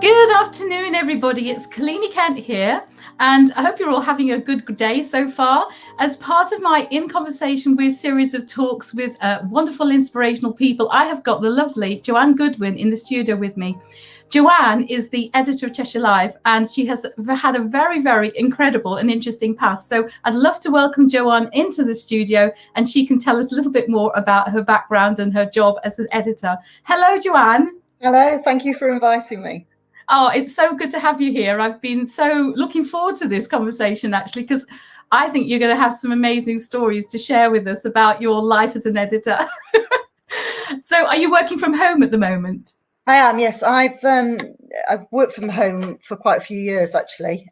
Good afternoon, everybody. It's Kalini Kent here, and I hope you're all having a good day so far. As part of my In Conversation With series of talks with wonderful, inspirational people, I have got the lovely Joanne Goodwin in the studio with me. Joanne is the editor of Cheshire Life, and she has had a very, very incredible and interesting past. So I'd love to welcome Joanne into the studio, and she can tell us a little bit more about her background and her job as an editor. Hello, Joanne. Hello, thank you for inviting me. Oh, it's so good to have you here. I've been so looking forward to this conversation, actually, because I think you're going to have some amazing stories to share with us about your life as an editor. So are you working from home at the moment? I am, yes. I've worked from home for quite a few years, actually,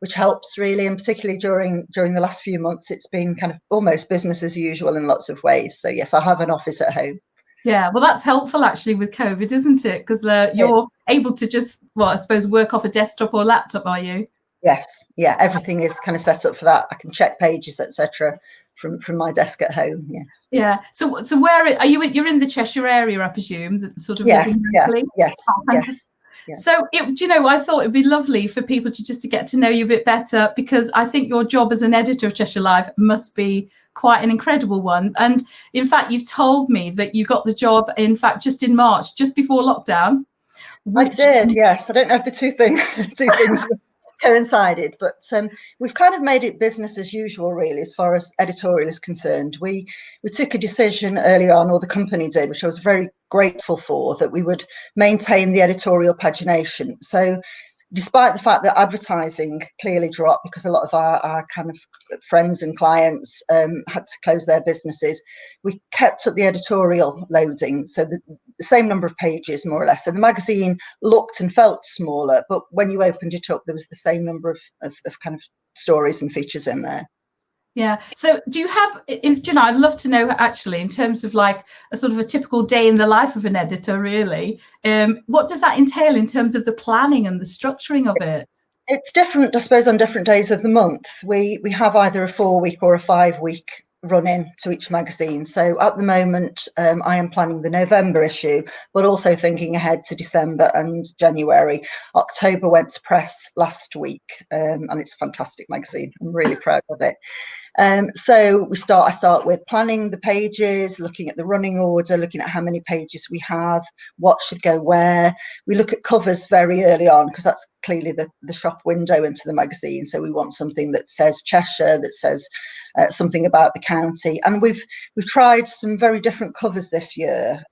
which helps really, and particularly during the last few months, it's been kind of almost business as usual in lots of ways. So yes, I have an office at home. Yeah, well, that's helpful actually with COVID, isn't it? Because you're able to just, well, I suppose, work off a desktop or laptop, are you? Yes, yeah, everything is kind of set up for that. I can check pages, etc., from my desk at home. Yes. Yeah. So where are you? You're in the Cheshire area, I presume. That sort of yes, living locally. Yes. Yes. So, I thought it'd be lovely for people to get to know you a bit better, because I think your job as an editor of Cheshire Life must be quite an incredible one. And in fact, you've told me that you got the job, in fact, just in March, just before lockdown. I did, yes. I don't know if the two things coincided, but we've kind of made it business as usual, really, as far as editorial is concerned. We took a decision early on, or the company did, which I was very grateful for, that we would maintain the editorial pagination. So despite the fact that advertising clearly dropped because a lot of our kind of friends and clients had to close their businesses, we kept up the editorial loading. So the same number of pages, more or less. So the magazine looked and felt smaller, but when you opened it up, there was the same number of kind of stories and features in there. Yeah. So do you have, I'd love to know actually, in terms of like a sort of a typical day in the life of an editor, really, what does that entail in terms of the planning and the structuring of it? It's different, I suppose, on different days of the month. We have either a 4-week or a 5-week run in to each magazine. So at the moment, I am planning the November issue, but also thinking ahead to December and January. October went to press last week, and it's a fantastic magazine. I'm really proud of it. So I start with planning the pages, looking at the running order, looking at how many pages we have, what should go where. We look at covers very early on, because that's clearly the shop window into the magazine. So we want something that says Cheshire, that says something about the county. And we've tried some very different covers this year,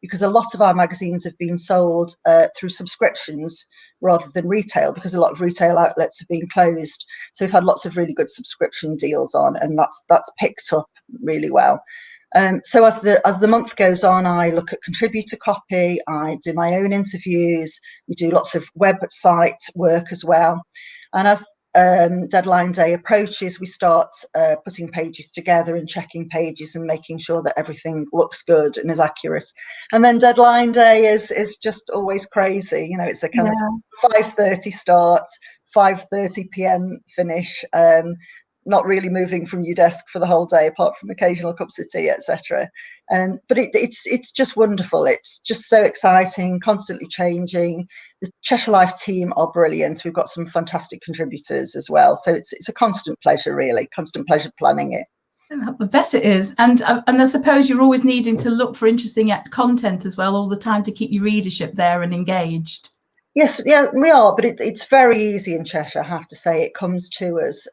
because a lot of our magazines have been sold through subscriptions rather than retail, because a lot of retail outlets have been closed. So we've had lots of really good subscription deals on, and that's picked up really well. So as the month goes on, I look at contributor copy, I do my own interviews, we do lots of website work as well. And as deadline day approaches, we start putting pages together and checking pages and making sure that everything looks good and is accurate. And then deadline day is just always crazy. You know, it's a kind of 5:30 start, 5:30 p.m. finish. Not really moving from your desk for the whole day, apart from occasional cups of tea, etc. But it's just wonderful. It's just so exciting, constantly changing. The Cheshire Life team are brilliant. We've got some fantastic contributors as well. So it's a constant pleasure, really, constant pleasure planning it. I bet it is. And I suppose you're always needing to look for interesting content as well all the time to keep your readership there and engaged. Yes, yeah, we are, but it's very easy in Cheshire, I have to say. It comes to us.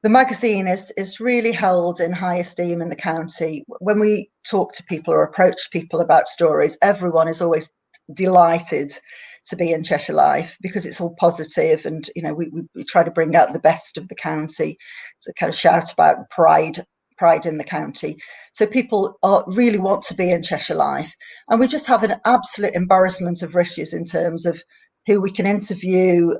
The magazine is really held in high esteem in the county. When we talk to people or approach people about stories, everyone is always delighted to be in Cheshire Life, because it's all positive, and you know, we try to bring out the best of the county, to kind of shout about the pride in the county. So people really want to be in Cheshire Life, and we just have an absolute embarrassment of riches in terms of who we can interview,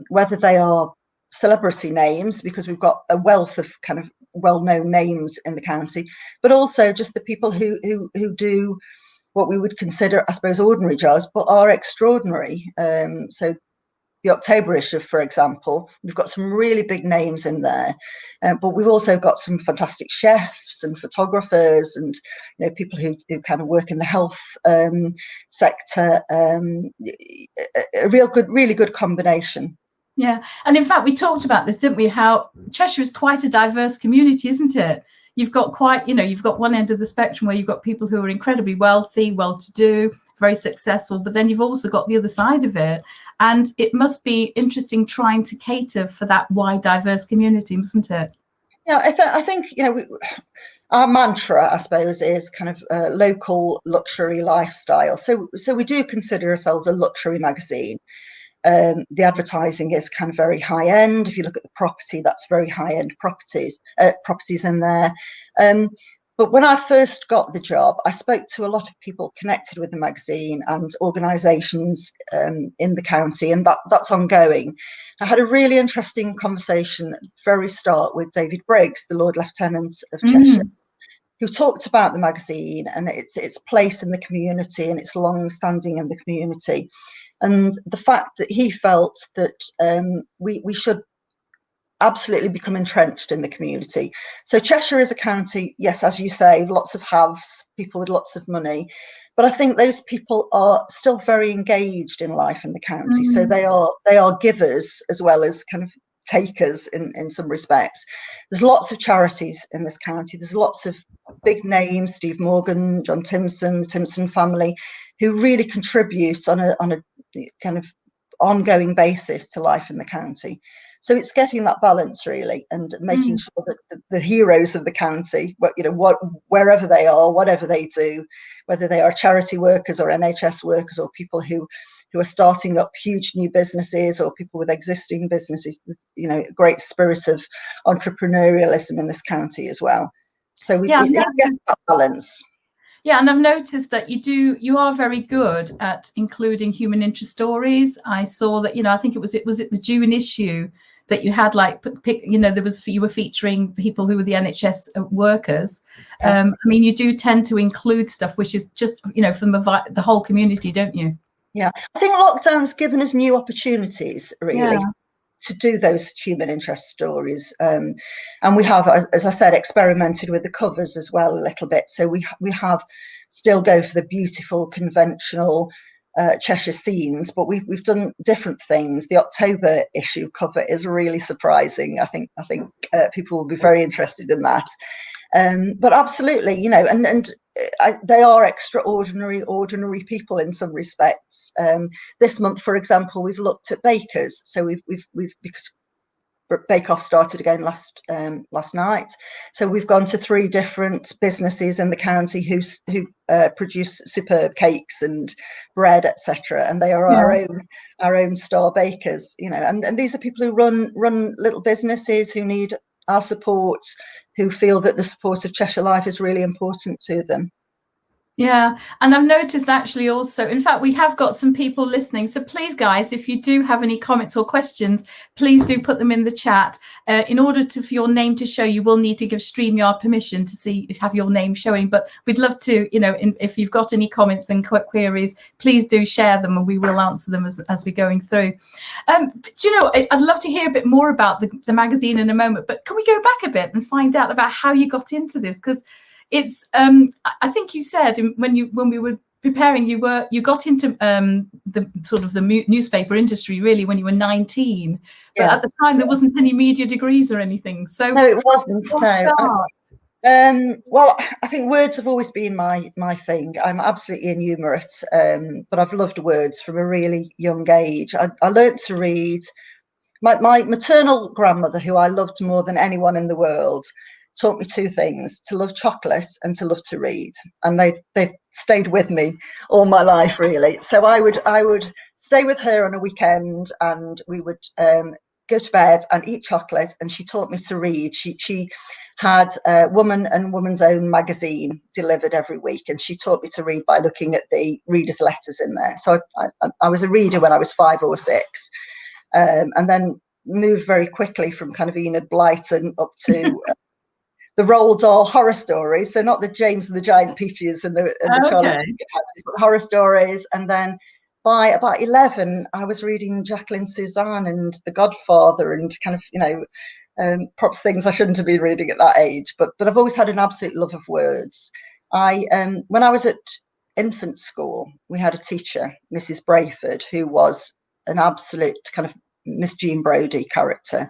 whether they are celebrity names, because we've got a wealth of kind of well-known names in the county, but also just the people who do what we would consider, I suppose, ordinary jobs, but are extraordinary. So the October issue, for example, we've got some really big names in there, but we've also got some fantastic chefs, journalists and photographers and, you know, people who kind of work in the health sector. A really good combination. Yeah, and in fact, we talked about this, didn't we? How Cheshire is quite a diverse community, isn't it? You've got you've got one end of the spectrum where you've got people who are incredibly wealthy, well-to-do, very successful, but then you've also got the other side of it. And it must be interesting trying to cater for that wide, diverse community, mustn't it? Yeah, I think, you know, our mantra, I suppose, is kind of local luxury lifestyle. So we do consider ourselves a luxury magazine. The advertising is kind of very high end. If you look at the property, that's very high end properties in there. But when I first got the job, I spoke to a lot of people connected with the magazine and organisations in the county, and that's ongoing. I had a really interesting conversation at the very start with David Briggs, the Lord Lieutenant of Cheshire, who talked about the magazine and its place in the community and its long standing in the community. And the fact that he felt that we should absolutely become entrenched in the community. So Cheshire is a county, yes, as you say, lots of haves, people with lots of money. But I think those people are still very engaged in life in the county. So they are givers as well as kind of takers in some respects. There's lots of charities in this county. There's lots of big names, Steve Morgan, John Timson, the Timson family, who really contribute on a kind of ongoing basis to life in the county. So it's getting that balance really, and making sure that the heroes of the county, wherever they are, whatever they do, whether they are charity workers or NHS workers or people who are starting up huge new businesses or people with existing businesses, there's, you know, a great spirit of entrepreneurialism in this county as well. So it's getting that balance. Yeah, and I've noticed that you are very good at including human interest stories. I saw that, you know, I think was it the June issue that you had, like, you were featuring people who were the NHS workers. I mean, you do tend to include stuff which is just, you know, from the whole community, don't you? Yeah, I think lockdown's given us new opportunities really to do those human interest stories. And we have, as I said, experimented with the covers as well a little bit. So we have still go for the beautiful, conventional Cheshire scenes, but we've done different things. The October issue cover is really surprising. I think people will be very interested in that. But absolutely, you know, and they are ordinary people in some respects. This month, for example, we've looked at bakers. So we've because Bake Off started again last night. So we've gone to 3 different businesses in the county who produce superb cakes and bread, etc. And they are our own star bakers, you know. And these are people who run little businesses who need our support, who feel that the support of Cheshire Life is really important to them. Yeah, and I've noticed actually also, in fact, we have got some people listening. So please, guys, if you do have any comments or questions, please do put them in the chat. In order for your name to show, you will need to give StreamYard permission to have your name showing. But we'd love to, you know, if you've got any comments and queries, please do share them and we will answer them as we're going through. Do you know, I'd love to hear a bit more about the magazine in a moment, but can we go back a bit and find out about how you got into this? Because it's I think you said when we were preparing, you got into the sort of the newspaper industry really when you were 19, but at the time there wasn't any media degrees or anything. So no, it wasn't. Well, I think words have always been my thing. I'm absolutely innumerate, but I've loved words from a really young age. I learnt to read. My maternal grandmother, who I loved more than anyone in the world, taught me 2 things: to love chocolate and to love to read. And they've stayed with me all my life, really. So I would stay with her on a weekend and we would go to bed and eat chocolate, and she taught me to read. She had a Woman and Woman's Own magazine delivered every week, and she taught me to read by looking at the readers' letters in there. So I was a reader when I was 5 or 6, and then moved very quickly from kind of Enid Blyton up to the Roald Dahl horror stories. So not the James and the Giant Peaches and the Charlie, but horror stories. And then by about 11, I was reading Jacqueline Suzanne and The Godfather and kind of, you know, perhaps things I shouldn't have been reading at that age, but I've always had an absolute love of words. When I was at infant school, we had a teacher, Mrs. Brayford, who was an absolute kind of Miss Jean Brodie character,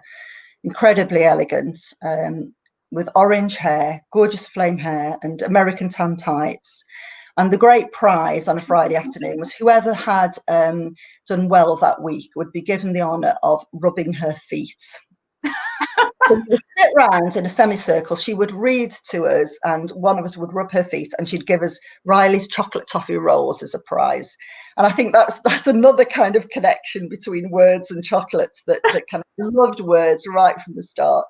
incredibly elegant, with orange hair, gorgeous flame hair, and American tan tights. And the great prize on a Friday afternoon was whoever had done well that week would be given the honour of rubbing her feet. So we would sit round in a semicircle. She would read to us, and one of us would rub her feet, and she'd give us Riley's chocolate toffee rolls as a prize. And I think that's another kind of connection between words and chocolates that kind of loved words right from the start.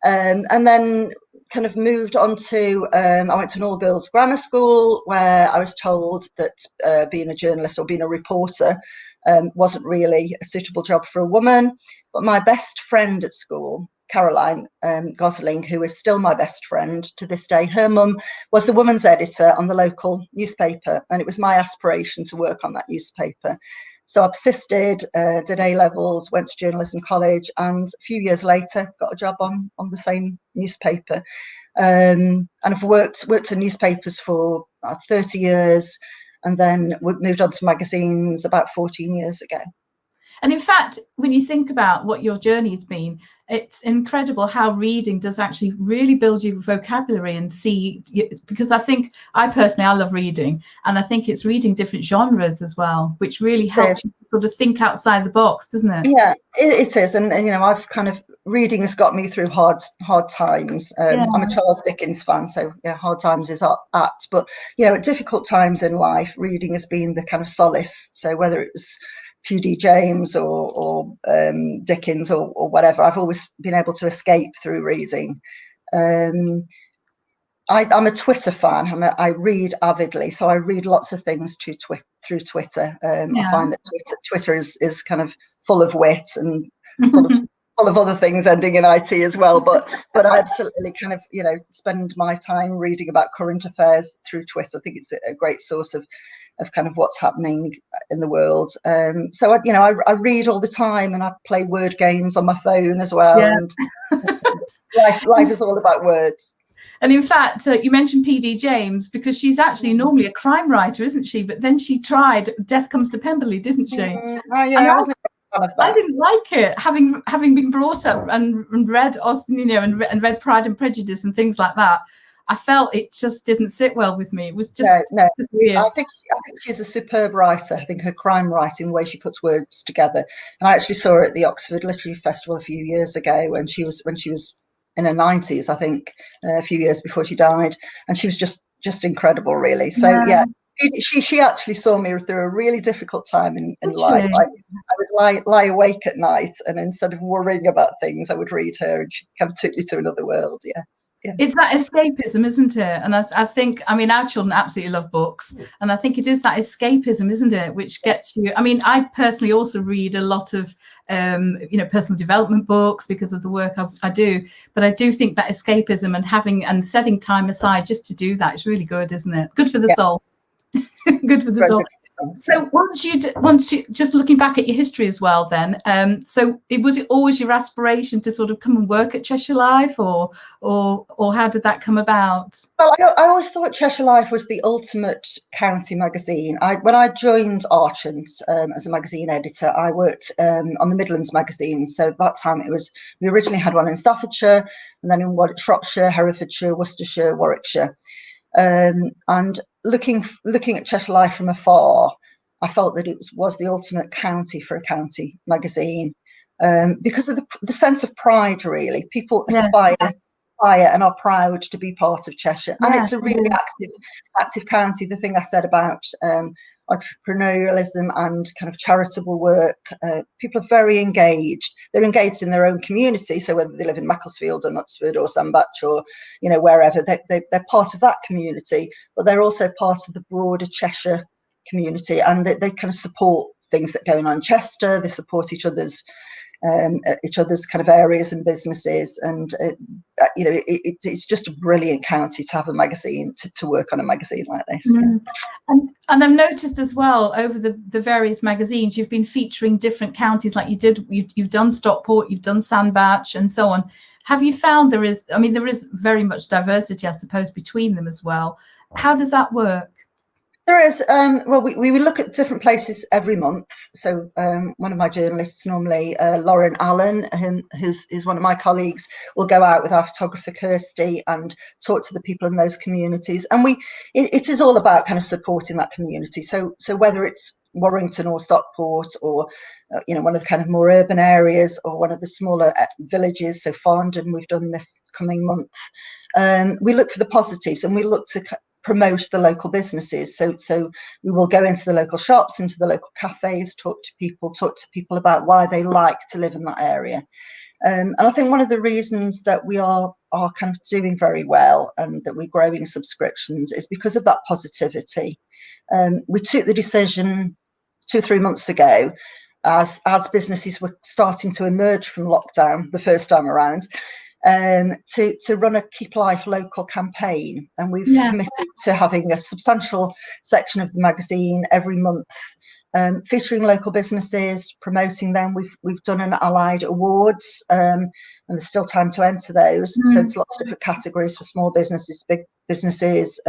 And then kind of moved on to, I went to an all-girls grammar school where I was told that being a journalist or being a reporter wasn't really a suitable job for a woman. But my best friend at school, Caroline Gosling, who is still my best friend to this day, her mum was the woman's editor on the local newspaper, and it was my aspiration to work on that newspaper. So I persisted, did A-levels, went to journalism college, and a few years later got a job on the same newspaper. And I've worked in newspapers for 30 years, and then moved on to magazines about 14 years ago. And in fact, when you think about what your journey has been, it's incredible how reading does actually really build your vocabulary and because I personally love reading, and I think it's reading different genres as well, which really helps you sort of think outside the box, doesn't it? Yeah, it is. And I've kind of, reading has got me through hard times. I'm a Charles Dickens fan, so yeah, hard times is apt. But, at difficult times in life, reading has been the kind of solace. So whether it was P.D. James or Dickens or whatever, I've always been able to escape through reading. I'm a Twitter fan. I read avidly, so I read lots of things through Twitter. I find that Twitter is kind of full of wit and full of other things ending in IT as well. But I absolutely kind of spend my time reading about current affairs through Twitter. I think it's a great source of kind of what's happening in the world. So I read all the time, and I play word games on my phone as well. Yeah. And life is all about words. And in fact, you mentioned P.D. James, because she's actually normally a crime writer, isn't she? But then she tried Death Comes to Pemberley, didn't she? I wasn't a fan of that. I didn't like it, having been brought up and read Austen, and read Pride and Prejudice and things like that. I felt it just didn't sit well with me. It was just weird. I think she's a superb writer. I think her crime writing, the way she puts words together. And I actually saw her at the Oxford Literary Festival a few years ago when she was in her 90s, I think, a few years before she died, and she was just incredible, really. So yeah. She actually saw me through a really difficult time in life. I would lie awake at night, and instead of worrying about things, I would read her, and she kind of took me to another world. Yes. Yeah. It's that escapism, isn't it? And I think, our children absolutely love books, and I think it is that escapism, isn't it, which gets you. I personally also read a lot of personal development books because of the work I do, but I do think that escapism and setting time aside just to do that is really good, isn't it? Good for the soul. Good for the soul. So once you just looking back at your history as well, then so was it always your aspiration to sort of come and work at Cheshire Life, or how did that come about? Well, I always thought Cheshire Life was the ultimate county magazine. When I joined Archant as a magazine editor, I worked on the Midlands magazine. So at that time we originally had one in Staffordshire, and then in Shropshire, Herefordshire, Worcestershire, Warwickshire. And looking at Cheshire Life from afar, I felt that it was the ultimate county for a county magazine, because of the sense of pride. Really, people aspire and are proud to be part of Cheshire, and it's a really active county. The thing I said about entrepreneurialism and kind of charitable work, people are very engaged. They're engaged in their own community, so whether they live in Macclesfield or Knutsford or Sandbach or wherever, they're part of that community, but they're also part of the broader Cheshire community, and they kind of support things that are going on in Chester. They support each other's kind of areas and businesses, and it's just a brilliant county to have a magazine, to work on a magazine like this. And I've noticed as well, over the various magazines, you've been featuring different counties, like you've done Stockport, you've done Sandbach and so on. Have you found there is, I mean, there is very much diversity, I suppose, between them as well. How does that work? There is, well, we look at different places every month. So one of my journalists, normally Lauren Allen, who's one of my colleagues, will go out with our photographer Kirsty and talk to the people in those communities. And it is all about kind of supporting that community. So whether it's Warrington or Stockport, or one of the kind of more urban areas, or one of the smaller villages, so Farndon, we've done this coming month. We look for the positives, and we look to promote the local businesses. So we will go into the local shops, into the local cafes, talk to people about why they like to live in that area. And I think one of the reasons that we are kind of doing very well and that we're growing subscriptions is because of that positivity. We took the decision 2 or 3 months ago, as businesses were starting to emerge from lockdown the first time around, to run a Keep Life Local campaign, and we've committed to having a substantial section of the magazine every month, featuring local businesses, promoting them. We've done an Allied Awards, and there's still time to enter those. So there's lots of different categories for small businesses, big businesses,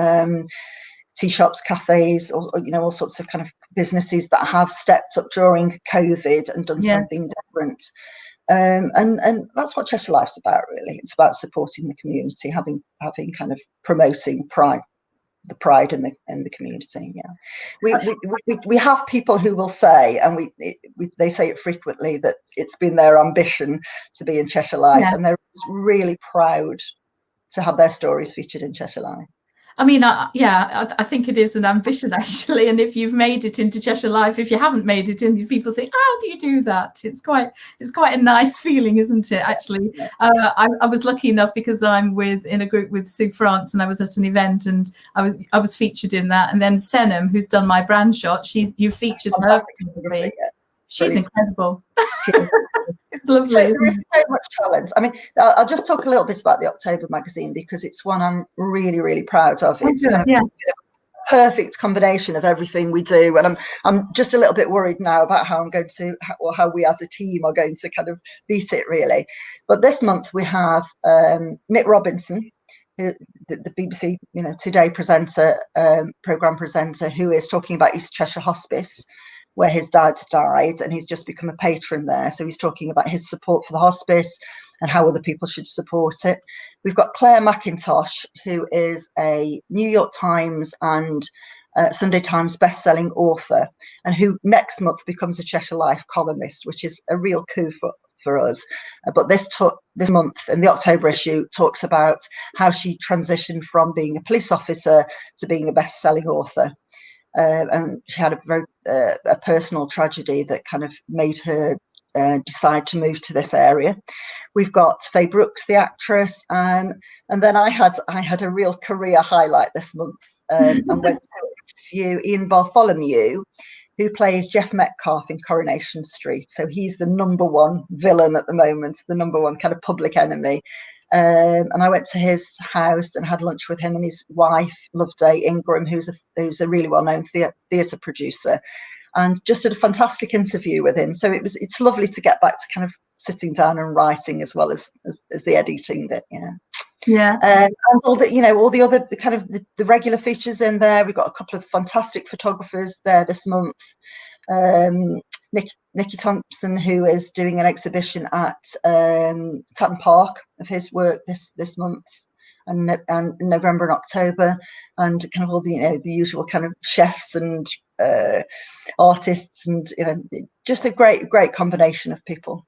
tea shops, cafes, or all sorts of kind of businesses that have stepped up during COVID and done something different. And that's what Cheshire Life's about, really. It's about supporting the community, having kind of promoting the pride in the community. We have people who will say, and they say it frequently, that it's been their ambition to be in Cheshire Life, and they're really proud to have their stories featured in Cheshire Life. I mean, I think it is an ambition, actually. And if you've made it into Cheshire Life, if you haven't made it in, people think, how do you do that? It's quite a nice feeling, isn't it? Actually, I was lucky enough because I'm in a group with Sue France, and I was at an event, and I was featured in that. And then Sentinel, who's done my brand shot, you featured her. She's incredible. It's lovely. So there is so much talent. I mean, I'll just talk a little bit about the October magazine, because it's one I'm really, really proud of. It's kind of a perfect combination of everything we do, and I'm just a little bit worried now about how how we as a team are going to kind of beat it, really. But this month we have Nick Robinson, who, the BBC Today presenter, programme presenter, who is talking about East Cheshire Hospice, where his dad died, and he's just become a patron there. So he's talking about his support for the hospice and how other people should support it. We've got Claire McIntosh, who is a New York Times and Sunday Times best-selling author, and who next month becomes a Cheshire Life columnist, which is a real coup for us. But this month, in the October issue, talks about how she transitioned from being a police officer to being a best-selling author. And she had a personal tragedy that kind of made her decide to move to this area. We've got Faye Brooks, the actress, and then I had a real career highlight this month, and went to interview Ian Bartholomew, who plays Jeff Metcalfe in Coronation Street. So he's the #1 villain at the moment, the #1 kind of public enemy. And I went to his house and had lunch with him and his wife, Loveday Ingram, who's a really well-known theatre producer, and just did a fantastic interview with him. So it's lovely to get back to kind of sitting down and writing as well as the editing bit. And all the other kind of the regular features in there. We've got a couple of fantastic photographers there this month. Nikki Thompson, who is doing an exhibition at Tatton Park of his work this month, and November and October, and kind of all the usual kind of chefs and artists, and just a great great combination of people.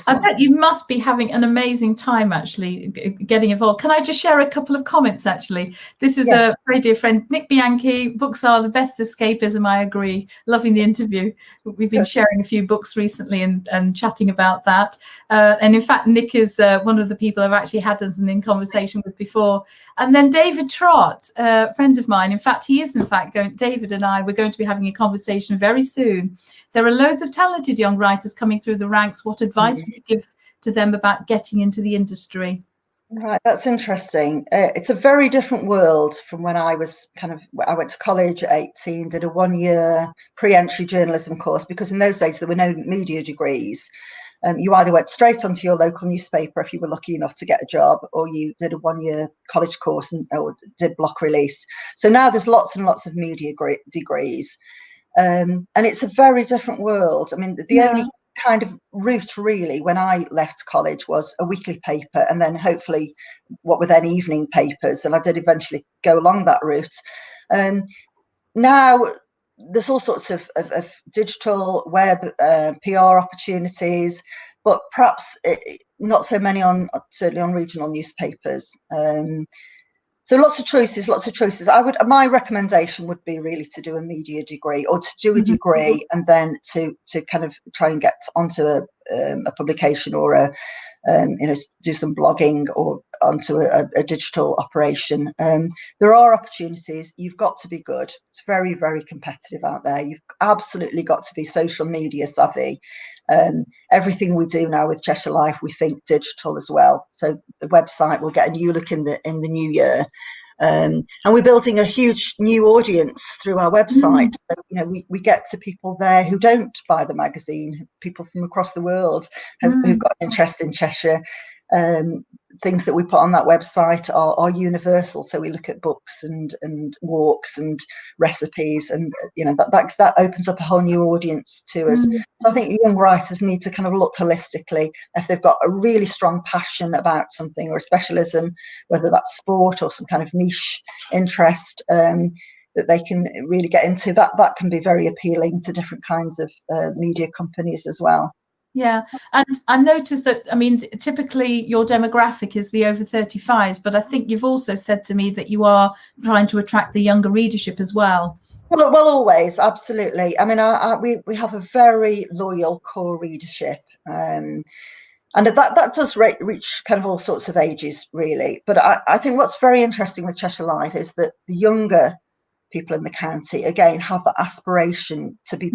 I bet you must be having an amazing time, actually, getting involved. Can I just share a couple of comments, actually? This is a very dear friend, Nick Bianchi. Books are the best escapism, I agree. Loving the interview. We've been sharing a few books recently and chatting about that. And in fact, Nick is one of the people I've actually had as an in conversation with before. And then David Trott, a friend of mine. In fact, David and I, we're going to be having a conversation very soon. There are loads of talented young writers coming through the ranks. What advice would you give to them about getting into the industry? Right, that's interesting. It's a very different world from when I went to college at 18, did a 1-year pre-entry journalism course, because in those days there were no media degrees. you either went straight onto your local newspaper if you were lucky enough to get a job, or you did a 1-year college course or did block release. So now there's lots and lots of media degrees. And it's a very different world. I mean, the only kind of route really when I left college was a weekly paper, and then hopefully what were then evening papers, and I did eventually go along that route. Now there's all sorts of digital web PR opportunities, but perhaps not so many certainly on regional newspapers. So lots of choices. My recommendation would be really to do a media degree, or to do a degree and then to kind of try and get onto a publication, or do some blogging, or onto a digital operation. There are opportunities. You've got to be good. It's very, very competitive out there. You've absolutely got to be social media savvy. Everything we do now with Cheshire Life, we think digital as well. So the website will get a new look in the new year. And we're building a huge new audience through our website. So, we get to people there who don't buy the magazine, people from across the world who've got an interest in Cheshire. Things that we put on that website are universal. So we look at books and walks and recipes, and that opens up a whole new audience to us. So I think young writers need to kind of look holistically. If they've got a really strong passion about something, or a specialism, whether that's sport or some kind of niche interest that they can really get into, that can be very appealing to different kinds of media companies as well. Yeah, and I noticed that, I mean, typically your demographic is the over 35s, but I think you've also said to me that you are trying to attract the younger readership as well. Well, always, absolutely. I mean, we have a very loyal core readership, and that does reach kind of all sorts of ages, really. But I think what's very interesting with Cheshire Life is that the younger people in the county, again, have the aspiration to be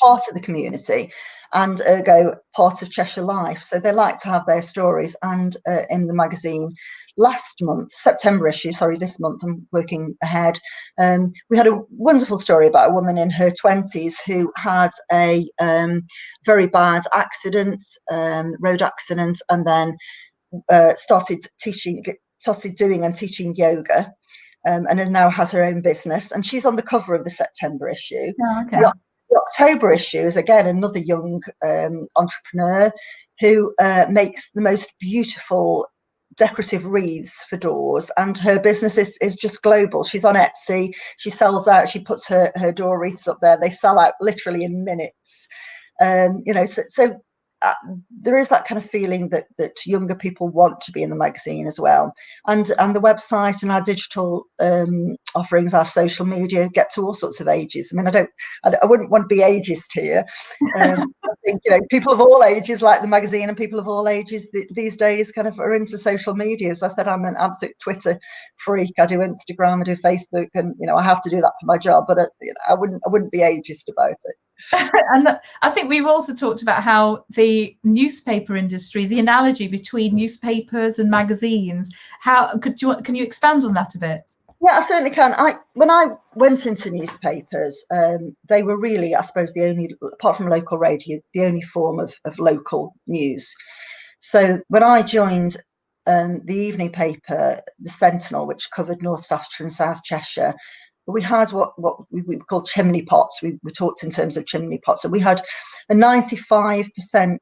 part of the community, and ergo part of Cheshire Life. So they like to have their stories. And in the magazine last month, September issue, this month, I'm working ahead, we had a wonderful story about a woman in her 20s who had a very bad accident, road accident, and then started doing and teaching yoga. And now has her own business, and she's on the cover of the September issue. Oh, okay. The October issue is again another young entrepreneur who makes the most beautiful decorative wreaths for doors, and her business is just global. She's on Etsy, she sells out, she puts her door wreaths up there, they sell out literally in minutes. So there is that kind of feeling that younger people want to be in the magazine as well, and the website and our digital offerings, our social media, get to all sorts of ages. I mean, I wouldn't want to be ageist here. I think people of all ages like the magazine, and people of all ages these days kind of are into social media. As I said, I'm an absolute Twitter freak. I do Instagram, I do Facebook, and I have to do that for my job. But I wouldn't be ageist about it. And I think we've also talked about how the newspaper industry, the analogy between newspapers and magazines, can you expand on that a bit? Yeah, I certainly can. When I went into newspapers, they were really, I suppose, the only, apart from local radio, the only form of local news. So when I joined the evening paper, the Sentinel, which covered North Staffordshire and South Cheshire, we had what we call chimney pots. We talked in terms of chimney pots. So we had a 95%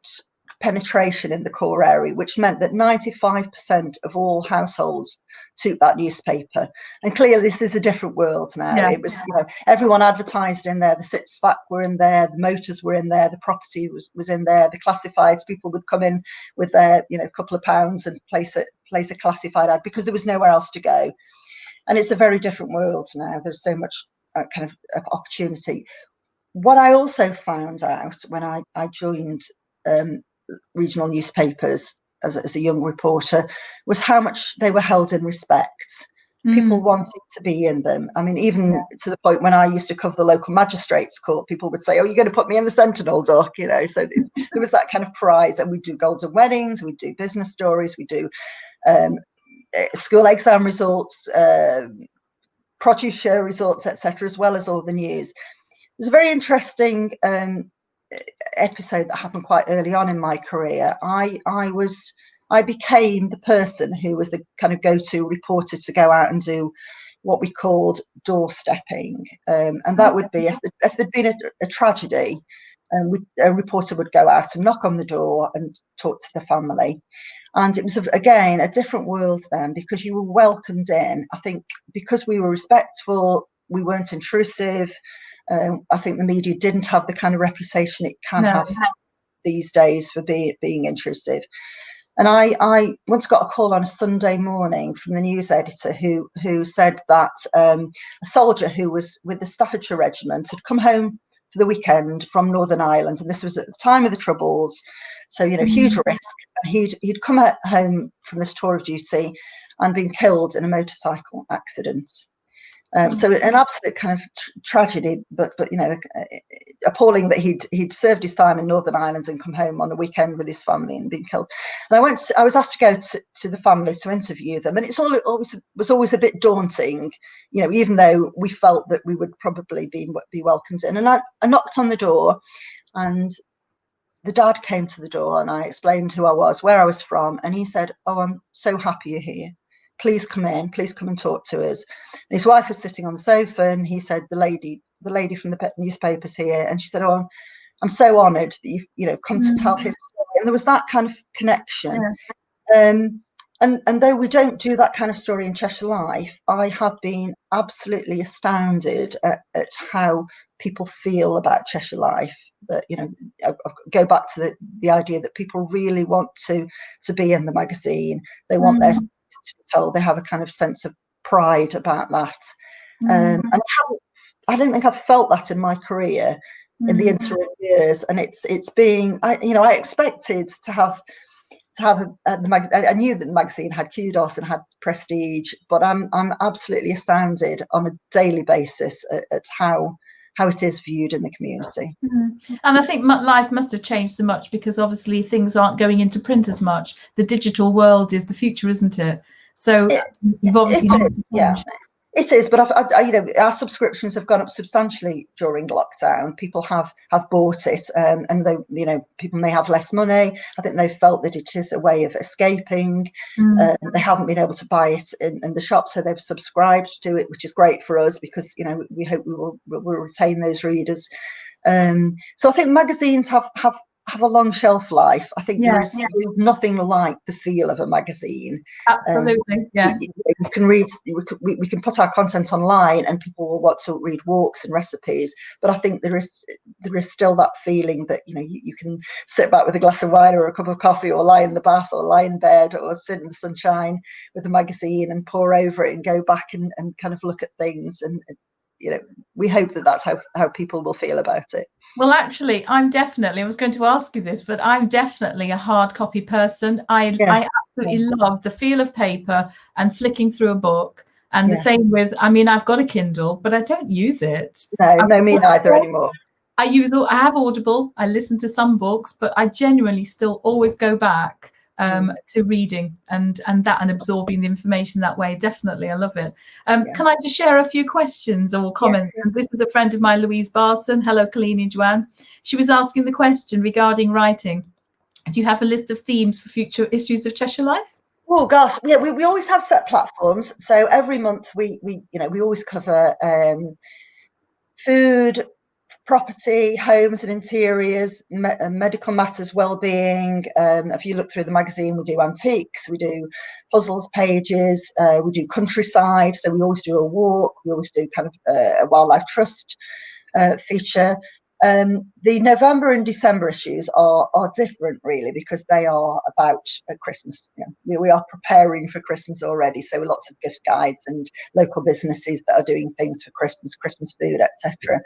penetration in the core area, which meant that 95% of all households took that newspaper. And clearly this is a different world now. Yeah. It was, everyone advertised in there. The SITSVAC were in there, the motors were in there, the property was in there, the classifieds, people would come in with their, couple of pounds and place a classified ad because there was nowhere else to go. And it's a very different world now. There's so much kind of opportunity. What I also found out when I joined regional newspapers as a young reporter was how much they were held in respect. People wanted to be in them. I mean, even to the point when I used to cover the local magistrates court, people would say, "Oh, you're going to put me in the Sentinel, Doc," So there was that kind of pride. And we do golden weddings, we do business stories, we do school exam results, produce show results, etc., as well as all the news. It was a very interesting episode that happened quite early on in my career. I became the person who was the kind of go-to reporter to go out and do what we called doorstepping, and that would be if there'd been a tragedy, a reporter would go out and knock on the door and talk to the family. And it was, again, a different world then, because you were welcomed in. I think because we were respectful, we weren't intrusive. I think the media didn't have the kind of reputation it can have these days for being intrusive. And I once got a call on a Sunday morning from the news editor who said that a soldier who was with the Staffordshire regiment had come home for the weekend from Northern Ireland, and this was at the time of the Troubles, so huge risk. And he'd come home from this tour of duty and been killed in a motorcycle accident. So an absolute kind of tragedy, but appalling that he'd served his time in Northern Ireland and come home on the weekend with his family and been killed. And I was asked to go to the family to interview them, and it's always a bit daunting, even though we felt that we would probably be welcomed in. And I knocked on the door, and the dad came to the door, and I explained who I was, where I was from, and he said, "Oh, I'm so happy you're here. Please come in. Please come and talk to us." And his wife was sitting on the sofa, and he said, "The lady from the newspaper's here." And she said, "Oh, I'm so honoured that you've come to tell his story." And there was that kind of connection. Yeah. And though we don't do that kind of story in Cheshire Life, I have been absolutely astounded at how people feel about Cheshire Life. That I go back to the idea that people really want to be in the magazine. They want their stories to be told. They have a kind of sense of pride about that. And I don't think I've felt that in my career in the interim years. And it's being I expected to have I knew that the magazine had kudos and had prestige, but I'm absolutely astounded on a daily basis at how it is viewed in the community. And I think life must have changed so much, because obviously things aren't going into print as much. The digital world is the future, isn't it? So you've obviously It is, but our subscriptions have gone up substantially during lockdown. People have bought it, and they, people may have less money. I think they've felt that it is a way of escaping. They haven't been able to buy it in the shop, so they've subscribed to it, which is great for us, because we hope we'll retain those readers. So I think magazines have a long shelf life. I think there's nothing like the feel of a magazine. Absolutely, we can read, we can put our content online, and people will want to read walks and recipes. But I think there is still that feeling that you can sit back with a glass of wine or a cup of coffee, or lie in the bath, or lie in bed, or sit in the sunshine with a magazine and pore over it and go back and kind of look at things. And we hope that that's how people will feel about it. Well, actually, I was going to ask you this, but I'm definitely a hard copy person. I absolutely love the feel of paper and flicking through a book. And the same with, I've got a Kindle, but I don't use it. No, me neither anymore. I have Audible. I listen to some books, but I genuinely still always go back to reading and absorbing the information that way. Definitely, I love it. Can I just share a few questions or comments? Yes. And this is a friend of mine, Louise Barson. Hello, Kalini and Joanne. She was asking the question regarding writing. Do you have a list of themes for future issues of Cheshire Life? Oh gosh, yeah, we always have set platforms. So every month we always cover food, property, homes and interiors, medical matters, well-being. If you look through the magazine, we do antiques, we do puzzles pages, we do countryside. So we always do a walk. We always do kind of a wildlife trust feature. The November and December issues are different, really, because they are about Christmas. We are preparing for Christmas already, so lots of gift guides and local businesses that are doing things for Christmas food, etc.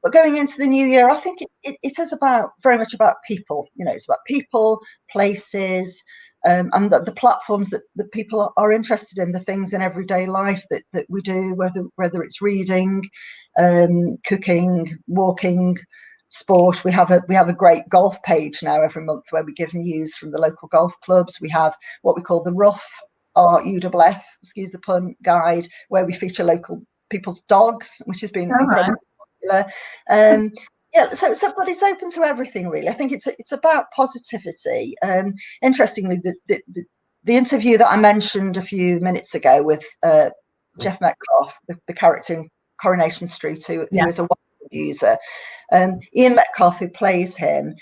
But going into the new year, I think it is very much about people. It's about people, places, and the platforms that people are interested in, the things in everyday life that we do, whether it's reading, cooking, walking, sport. We have a great golf page now every month where we give news from the local golf clubs. We have what we call the Rough, or UFF, excuse the pun, guide, where we feature local people's dogs, which has been incredible. Yeah, so but it's open to everything, really. I think it's about positivity. Interestingly, the interview that I mentioned a few minutes ago with Jeff Metcalfe, the character in Coronation Street, who is a wife abuser, Ian Metcalfe, who plays him,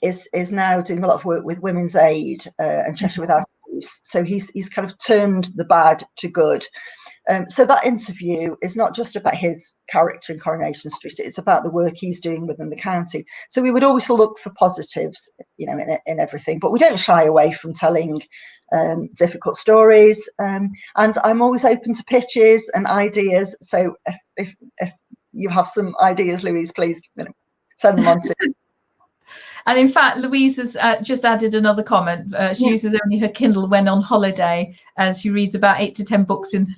is now doing a lot of work with Women's Aid and Cheshire Without Abuse. So he's kind of turned the bad to good. So that interview is not just about his character in Coronation Street, it's about the work he's doing within the county. So we would always look for positives, in everything, but we don't shy away from telling difficult stories. And I'm always open to pitches and ideas. So if you have some ideas, Louise, please send them on to. And in fact, Louise has just added another comment. She uses only her Kindle when on holiday, as she reads about 8 to 10 books in.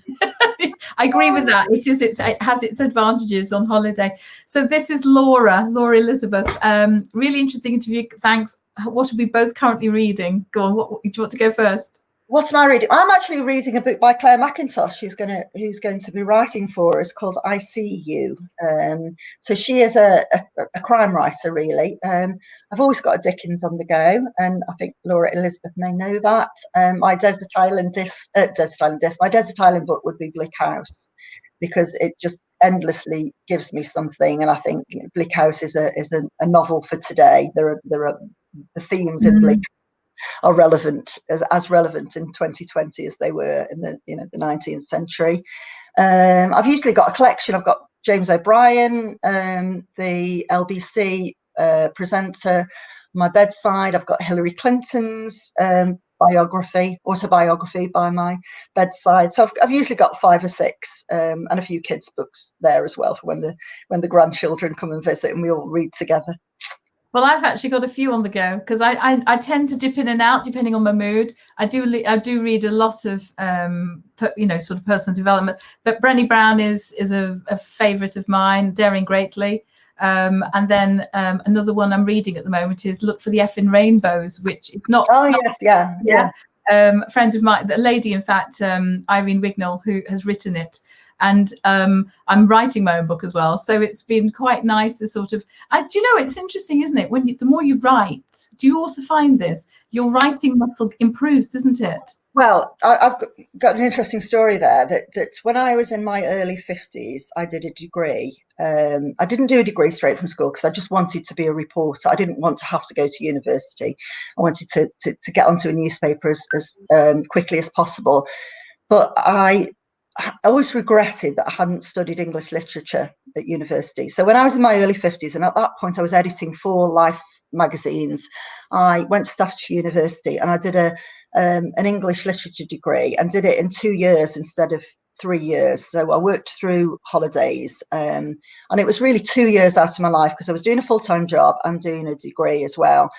I agree with that. It has its advantages on holiday. So this is Laura Elizabeth. Really interesting interview. Thanks. What are we both currently reading? Go on. What do you want to go first? What am I reading? I'm actually reading a book by Claire McIntosh, who's going to be writing for us, called I See You. So she is a crime writer, really. I've always got a Dickens on the go, and I think Laura Elizabeth may know that. My Desert Island book would be Bleak House, because it just endlessly gives me something, and I think Bleak House is a novel for today. There are the themes in Bleak are relevant as relevant in 2020 as they were in the 19th century. I've usually got a collection. I've got James O'Brien, the LBC presenter, on my bedside. I've got Hillary Clinton's autobiography by my bedside. So I've usually got 5 or 6, and a few kids' books there as well for when the grandchildren come and visit and we all read together. Well, I've actually got a few on the go, because I tend to dip in and out depending on my mood. I do read a lot of sort of personal development, but Brené Brown is a favourite of mine, Daring Greatly. And then another one I'm reading at the moment is Look for the Effin' Rainbows, which is not. Oh yes, a friend of mine, the lady, in fact, Irene Wignall, who has written it. And I'm writing my own book as well, so it's been quite nice to sort of. It's interesting, isn't it? The more you write, do you also find this? Your writing muscle improves, doesn't it? Well, I've got an interesting story there. That when I was in my early 50s, I did a degree. I didn't do a degree straight from school because I just wanted to be a reporter. I didn't want to have to go to university. I wanted to get onto a newspaper as quickly as possible. But I always regretted that I hadn't studied English literature at university. So when I was in my early 50s, and at that point I was editing 4 Life magazines, I went to Staffordshire University and I did an English literature degree, and did it in 2 years instead of 3 years. So I worked through holidays, and it was really 2 years out of my life, because I was doing a full-time job and doing a degree as well.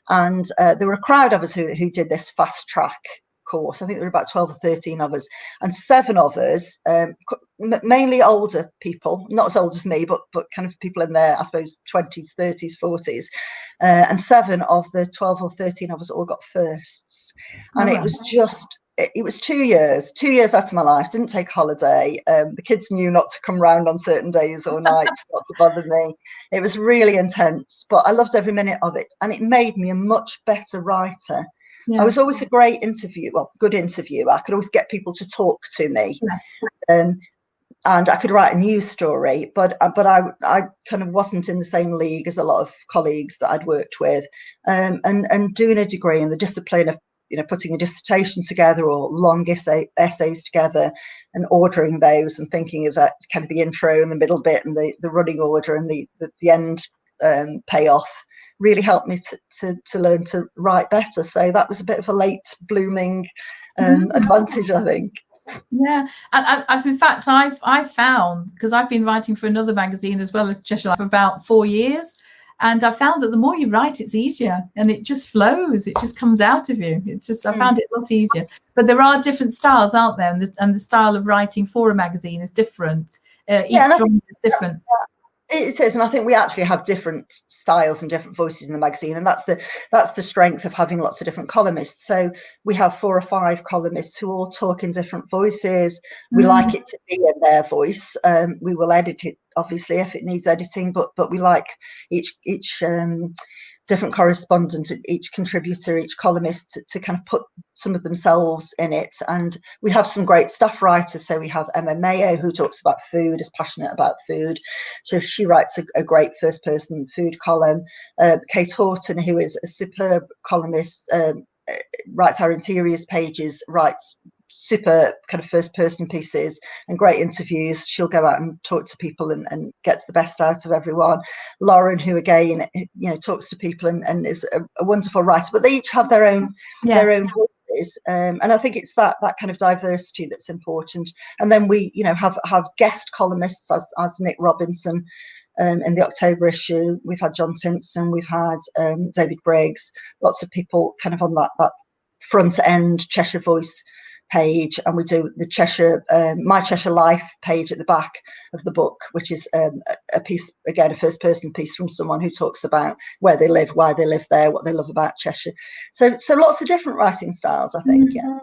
And there were a crowd of us who did this fast track course. I think there were about 12 or 13 of us, and 7 of us, mainly older people, not as old as me, but kind of people in their, I suppose, 20s, 30s, 40s, and 7 of the 12 or 13 of us all got firsts. And it was just, it was 2 years out of my life. Didn't take a holiday. The kids knew not to come round on certain days or nights, not to bother me. It was really intense, but I loved every minute of it, and it made me a much better writer. Yeah. I was always a good interviewer. I could always get people to talk to me, and I could write a news story. But I kind of wasn't in the same league as a lot of colleagues that I'd worked with. And doing a degree and the discipline of putting a dissertation together or long essays together, and ordering those and thinking of that kind of the intro and the middle bit and the running order and the end payoff, really helped me to learn to write better. So that was a bit of a late blooming advantage, I think. Yeah, and I've found, because I've been writing for another magazine as well as Cheshire Life for about 4 years, and I found that the more you write, it's easier, and it just flows. It just comes out of you. I found it a lot easier. But there are different styles out there, and the style of writing for a magazine is different. Each genre is different. It is, and I think we actually have different styles and different voices in the magazine, and that's the strength of having lots of different columnists. So we have 4 or 5 columnists who all talk in different voices. We like it to be in their voice. We will edit it, obviously, if it needs editing, but we like each different correspondent, each contributor, each columnist to kind of put some of themselves in it. And we have some great staff writers. So we have Emma Mayo, who talks about food, is passionate about food. So she writes a great first person food column. Kate Horton, who is a superb columnist, writes our interiors pages, writes super kind of first person pieces and great interviews. She'll go out and talk to people and gets the best out of everyone. Lauren, who again, talks to people and is a wonderful writer, but they each have their own voices. And I think it's that kind of diversity that's important. And then we, have guest columnists as Nick Robinson. In the October issue, we've had John Timpson, we've had David Briggs, lots of people kind of on that front end Cheshire Voice page, and we do the Cheshire My Cheshire Life page at the back of the book, which is a piece, again, a first person piece from someone who talks about where they live, why they live there, what they love about Cheshire. So lots of different writing styles, I think. Yeah.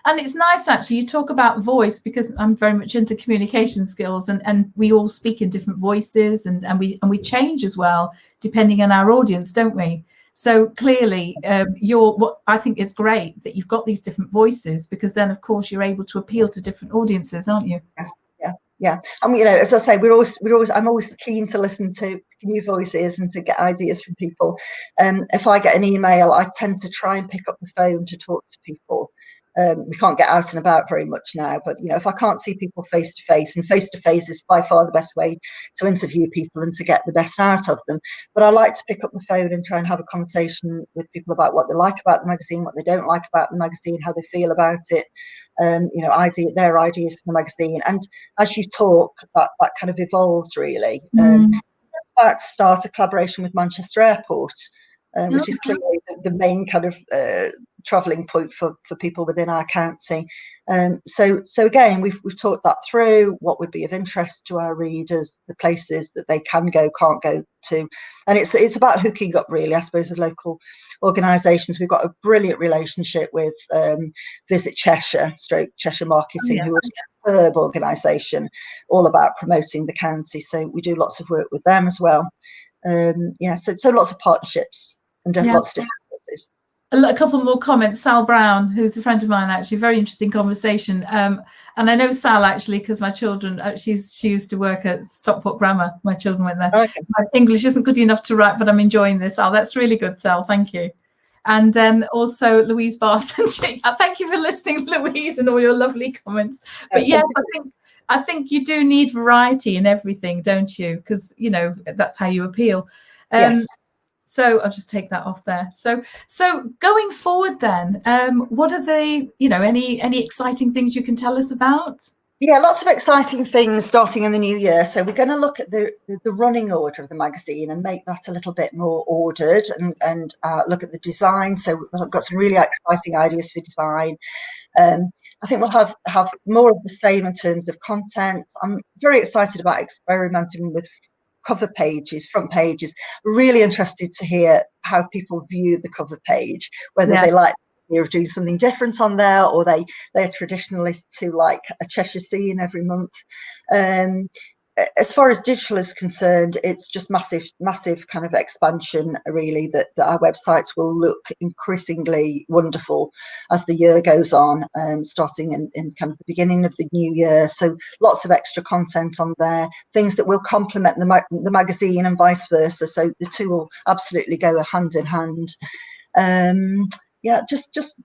And it's nice, actually, you talk about voice, because I'm very much into communication skills, and we all speak in different voices, and we change as well depending on our audience, don't we? So clearly, what I think it's great that you've got these different voices, because then, of course, you're able to appeal to different audiences, aren't you? Yes. Yeah. And as I say, I'm always keen to listen to new voices and to get ideas from people. If I get an email, I tend to try and pick up the phone to talk to people. We can't get out and about very much now, but if I can't see people face to face, and face to face is by far the best way to interview people and to get the best out of them. But I like to pick up the phone and try and have a conversation with people about what they like about the magazine, what they don't like about the magazine, how they feel about it, their ideas for the magazine. And as you talk, that kind of evolves really. About to start a collaboration with Manchester Airport, which is clearly the main kind of travelling point for people within our county. So again, we've talked that through, what would be of interest to our readers, the places that they can go, can't go to. And it's about hooking up, really, I suppose, with local organisations. We've got a brilliant relationship with Visit Cheshire, Cheshire Marketing, who are a superb organisation, all about promoting the county. So we do lots of work with them as well. So lots of partnerships and lots of different places. A couple more comments. Sal Brown, who's a friend of mine, actually, very interesting conversation. And I know Sal, actually, because my children, she used to work at Stockport Grammar. My children went there. Okay. My English isn't good enough to write, but I'm enjoying this. Sal, that's really good, Sal. Thank you. And then also Louise Barton. Thank you for listening, Louise, and all your lovely comments. But yes, I think you do need variety in everything, don't you? Because, that's how you appeal. Yes. So I'll just take that off there. So going forward then, what are the, any exciting things you can tell us about? Yeah, lots of exciting things starting in the new year. So we're going to look at the running order of the magazine and make that a little bit more ordered, and look at the design. So we've got some really exciting ideas for design. I think we'll have more of the same in terms of content. I'm very excited about experimenting with cover pages, front pages. Really interested to hear how people view the cover page, whether they like the idea of doing something different on there, or they're traditionalists who like a Cheshire scene every month. As far as digital is concerned, it's just massive kind of expansion, really, that our websites will look increasingly wonderful as the year goes on, starting in kind of the beginning of the new year. So lots of extra content on there, things that will complement the magazine and vice versa. So the two will absolutely go hand in hand. Just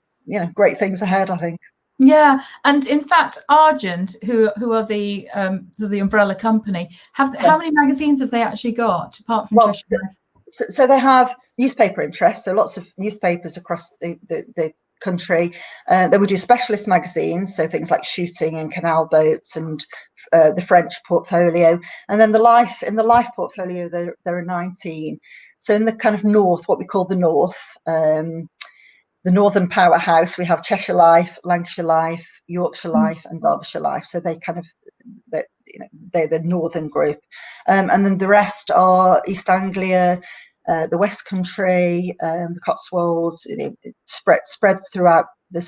great things ahead, I think. Yeah, and in fact, Argent, who are the umbrella company, how many magazines have they actually got apart from Cheshire Life? So they have newspaper interests, so lots of newspapers across the country. Then we do specialist magazines, so things like shooting and canal boats and the French portfolio. And then in the life portfolio, there are 19. So in the kind of north, what we call the north, the northern powerhouse, we have Cheshire Life, Lancashire Life, Yorkshire Life, and Derbyshire Life. So they kind of they're the northern group, and then the rest are East Anglia, the West Country, the Cotswolds, spread throughout the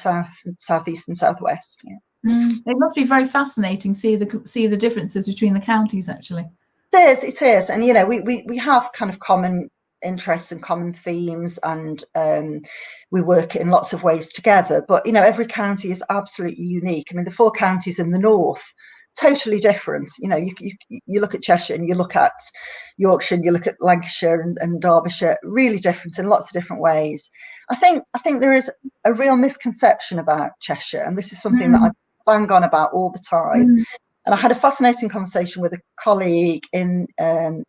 southeast and southwest. It must be very fascinating see the differences between the counties, actually. It is, and we have kind of common interests and common themes, and we work in lots of ways together. But every county is absolutely unique. I mean, the 4 counties in the north, totally different. You look at Cheshire and you look at Yorkshire and you look at Lancashire and Derbyshire, really different in lots of different ways. I think there is a real misconception about Cheshire, and this is something that I bang on about all the time. And I had a fascinating conversation with a colleague in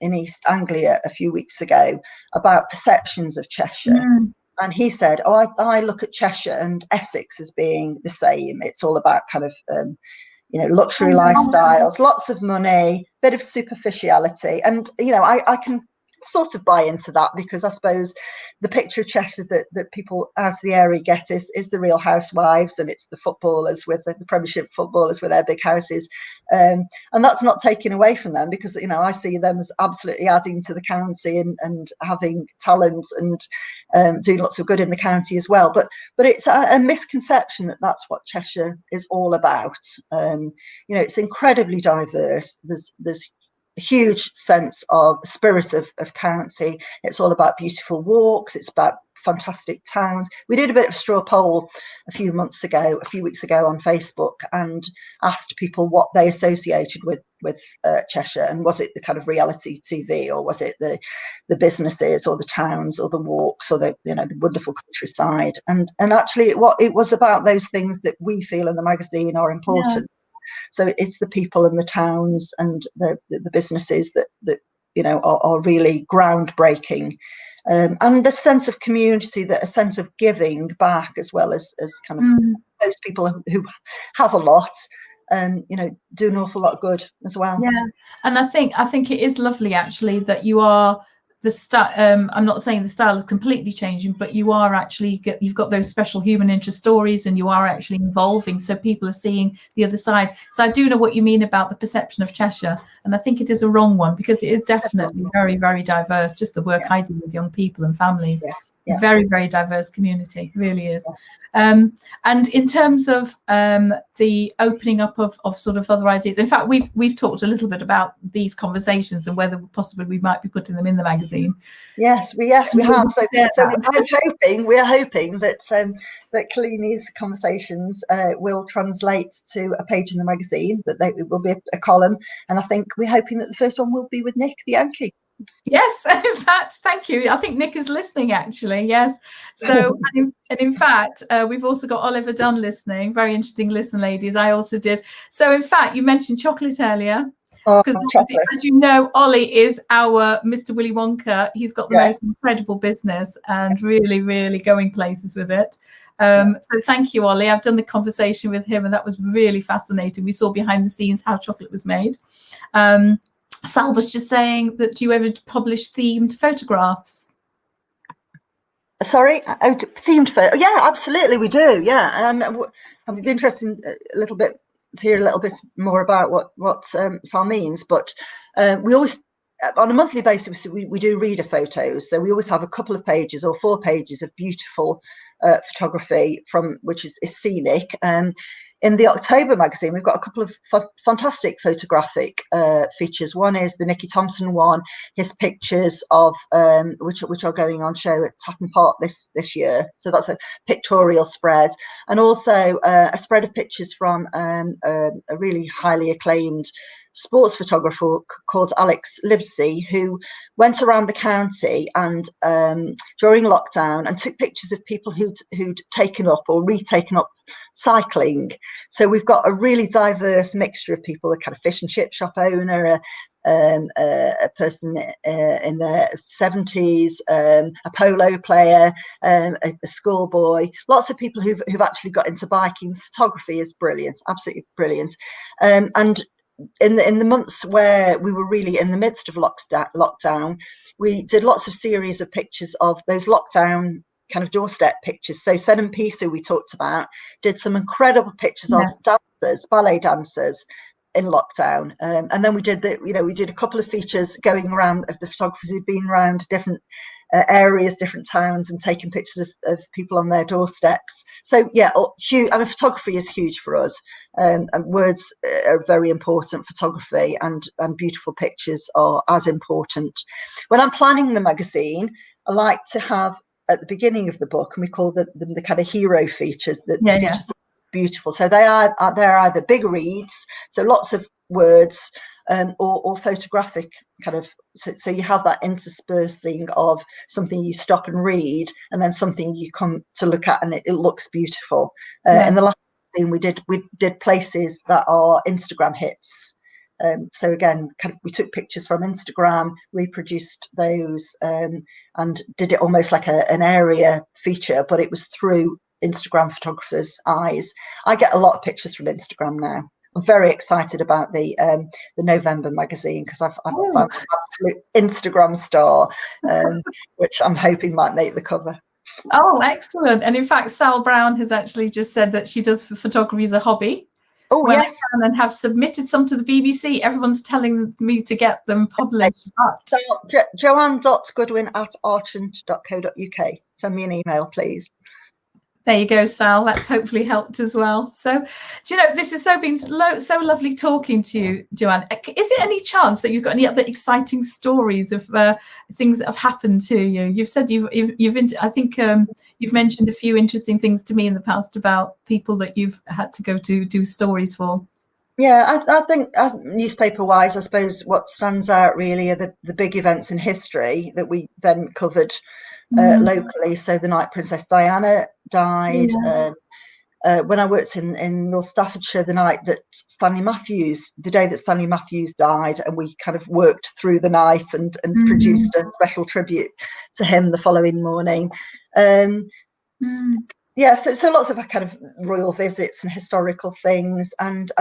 East Anglia a few weeks ago about perceptions of Cheshire. And he said, I look at Cheshire and Essex as being the same. It's all about kind of, luxury lifestyles, lots of money, bit of superficiality. And, I can sort of buy into that, because I suppose the picture of Cheshire that people out of the area get is the Real Housewives, and it's the footballers with the Premiership footballers with their big houses, and that's not taken away from them, because I see them as absolutely adding to the county and having talent and doing lots of good in the county as well. But it's a misconception that that's what Cheshire is all about. It's incredibly diverse. There's huge sense of spirit of county. It's all about beautiful walks. It's about fantastic towns. We did a bit of a straw poll a few weeks ago on Facebook, and asked people what they associated with Cheshire, and was it the kind of reality TV, or was it the businesses, or the towns, or the walks, or the wonderful countryside. And actually it was about those things that we feel in the magazine are important. Yeah. So it's the people and the towns and the businesses that are really groundbreaking, and the sense of community, that a sense of giving back, as well as kind of those people who have a lot, do an awful lot of good as well. Yeah, and I think it is lovely, actually, that you are the style. I'm not saying the style is completely changing, but you are actually you've got those special human interest stories, and you are actually involving, so people are seeing the other side. So I do know what you mean about the perception of Cheshire, and I think it is a wrong one, because it is definitely very, very diverse. Just the work I do with young people and families, very, very diverse community, really is. And in terms of the opening up of sort of other ideas, in fact, we've talked a little bit about these conversations and whether possibly we might be putting them in the magazine. Yes, we have. So we're hoping that Kalini's conversations will translate to a page in the magazine, that it will be a column, and I think we're hoping that the first one will be with Nick Bianchi. Yes, in fact, thank you. I think Nick is listening, actually. Yes. So, and in fact, we've also got Oliver Dunn listening. Very interesting listen, ladies. I also did. So, in fact, you mentioned chocolate earlier. Because as you know, Ollie is our Mr. Willy Wonka. He's got the most incredible business and really, really going places with it. So thank you, Ollie. I've done the conversation with him, and that was really fascinating. We saw behind the scenes how chocolate was made. Sal was just saying that do you ever publish themed photographs? Sorry, themed photo? Yeah, absolutely, we do. Yeah, I'd be interested to hear a little bit more about what Sal means. But we always, on a monthly basis, we do reader photos. So we always have a couple of pages or 4 pages of beautiful photography which is scenic. In the October magazine, we've got a couple of fantastic photographic features. One is the Nicky Thompson one, his pictures of which are going on show at Tatton Park this year. So that's a pictorial spread, and also a spread of pictures from a really highly acclaimed sports photographer called Alex Livesey, who went around the county and during lockdown and took pictures of people who'd taken up or retaken up cycling. So we've got a really diverse mixture of people: a kind of fish and chip shop owner, a person in their 70s, a polo player, a schoolboy, lots of people who've actually got into biking. Photography is brilliant, absolutely brilliant. And in the months where we were really in the midst of lockdown, we did lots of series of pictures of those lockdown kind of doorstep pictures. So Sen Pisa, we talked about, did some incredible pictures of dancers, ballet dancers, in lockdown, and then we did a couple of features going around of the photographers who'd been around different areas, different towns, and taking pictures of people on their doorsteps. So yeah, huge. I mean, photography is huge for us, and words are very important. Photography and beautiful pictures are as important. When I'm planning the magazine, I like to have at the beginning of the book, and we call them the kind of hero features, the features that are beautiful. So they're either big reads, so lots of words, or photographic kind of, so you have that interspersing of something you stop and read, and then something you come to look at and it looks beautiful. In the last thing we did places that are Instagram hits. So again, kind of we took pictures from Instagram, reproduced those, and did it almost like an area feature, but it was through Instagram photographers' eyes. I get a lot of pictures from Instagram now. I'm very excited about the November magazine, because I've found an absolute Instagram star, which I'm hoping might make the cover. Oh, excellent. And in fact, Sal Brown has actually just said that she does photography as a hobby. Oh, yes. And have submitted some to the BBC. Everyone's telling me to get them published. So Joanne.Goodwin@archant.co.uk. Send me an email, please. There you go, Sal. That's hopefully helped as well. So, do you know, this has been so lovely talking to you, Joanne. Is there any chance that you've got any other exciting stories of things that have happened to you? You've said I think you've mentioned a few interesting things to me in the past about people that you've had to go to do stories for. Yeah, I think newspaper-wise, I suppose what stands out really are the big events in history that we then covered locally. So the night Princess Diana died. When I worked in North Staffordshire, the day that Stanley Matthews died, and we kind of worked through the night and produced a special tribute to him the following morning. Yeah, so lots of kind of royal visits and historical things, and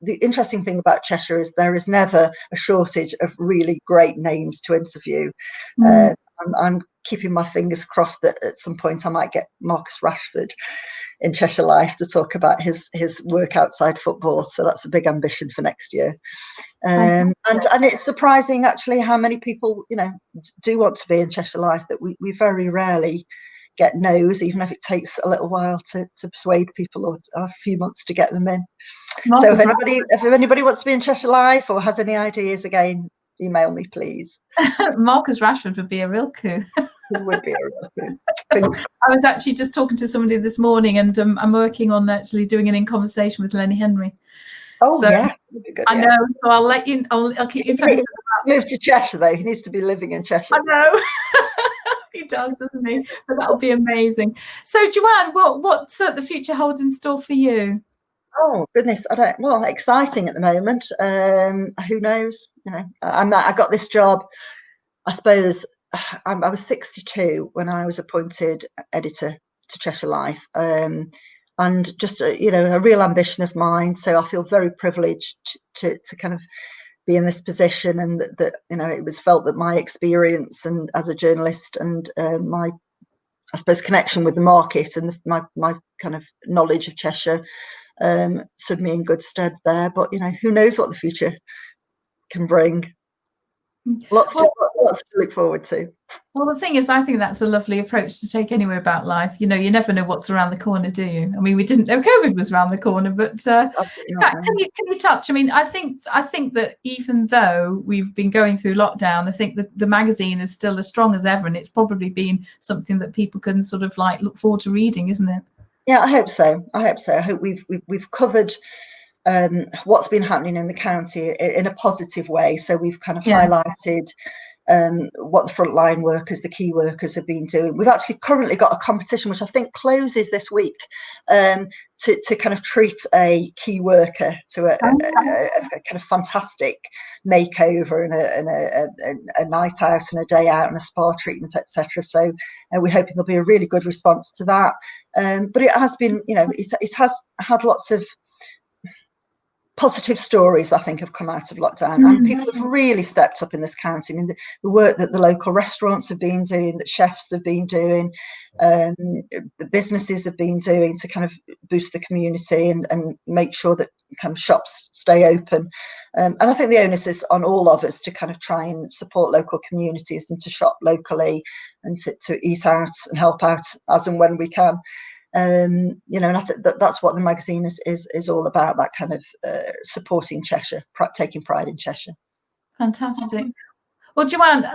the interesting thing about Cheshire is there is never a shortage of really great names to interview. I'm keeping my fingers crossed that at some point I might get Marcus Rashford in Cheshire Life to talk about his work outside football. So that's a big ambition for next year. And it's surprising actually how many people do want to be in Cheshire Life, that we very rarely get no's, even if it takes a little while to persuade people, or a few months to get them in. So if anybody wants to be in Cheshire Life or has any ideas, again, email me, please. Marcus Rashford would be a real coup. It would be a real coup. I was actually just talking to somebody this morning, and I'm working on actually doing an In Conversation with Lenny Henry. Oh, so, yeah. Good, I know. So I'll let you. I'll keep you posted. Move to Cheshire though. He needs to be living in Cheshire. I know. He does, doesn't he? But that'll be amazing. So, Joanne, what's the future holds in store for you? Oh goodness, exciting at the moment. Who knows? I got this job. I suppose I was 62 when I was appointed editor to Cheshire Life, and just a real ambition of mine. So I feel very privileged to kind of be in this position, and that it was felt that my experience and as a journalist and my, I suppose, connection with the market and my kind of knowledge of Cheshire stood me in good stead there. But who knows what the future can bring. Lots to look forward to. Well, the thing is, I think that's a lovely approach to take anywhere about life. You never know what's around the corner, do you? I mean, we didn't know COVID was around the corner, but in fact, can you touch? I mean, I think that even though we've been going through lockdown, I think that the magazine is still as strong as ever, and it's probably been something that people can sort of like look forward to reading, isn't it? Yeah, I hope so. I hope we've covered what's been happening in the county in a positive way. So we've kind of highlighted what the frontline workers, the key workers, have been doing. We've actually currently got a competition which I think closes this week to kind of treat a key worker to a kind of fantastic makeover and a night out and a day out and a spa treatment, etc. So we're hoping there'll be a really good response to that. But it has been, it has had lots of positive stories, I think, have come out of lockdown, and people have really stepped up in this county. I mean, the work that the local restaurants have been doing, that chefs have been doing, the businesses have been doing to kind of boost the community and make sure that kind of shops stay open. And I think the onus is on all of us to kind of try and support local communities and to shop locally and to eat out and help out as and when we can. And I think that's what the magazine is all about, that kind of supporting Cheshire, taking pride in Cheshire. Fantastic. Well, Joanne,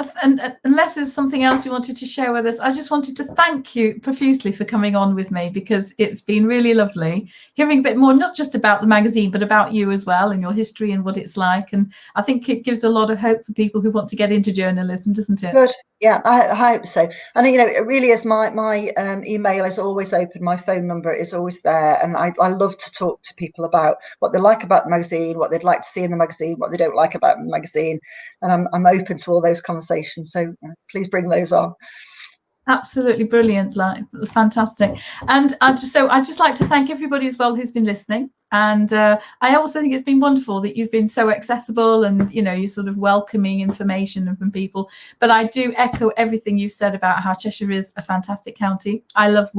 unless there's something else you wanted to share with us, I just wanted to thank you profusely for coming on with me, because it's been really lovely hearing a bit more, not just about the magazine, but about you as well and your history and what it's like. And I think it gives a lot of hope for people who want to get into journalism, doesn't it? Good. Yeah, I hope so. And, it really is. My email is always open. My phone number is always there. And I love to talk to people about what they like about the magazine, what they'd like to see in the magazine, what they don't like about the magazine. And I'm open to all those conversations. So please bring those on. Absolutely brilliant, fantastic. And I'd just like to thank everybody as well who's been listening. And I also think it's been wonderful that you've been so accessible and you're sort of welcoming information from people. But I do echo everything you've said about how Cheshire is a fantastic county. I love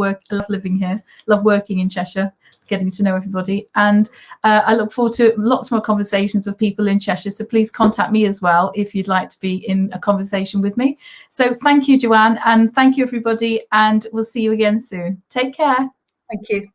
living here, love working in Cheshire, getting to know everybody, and I look forward to lots more conversations with people in Cheshire. So please contact me as well if you'd like to be in a conversation with me. So thank you, Joanne, and thank you everybody, and we'll see you again soon. Take care. Thank you.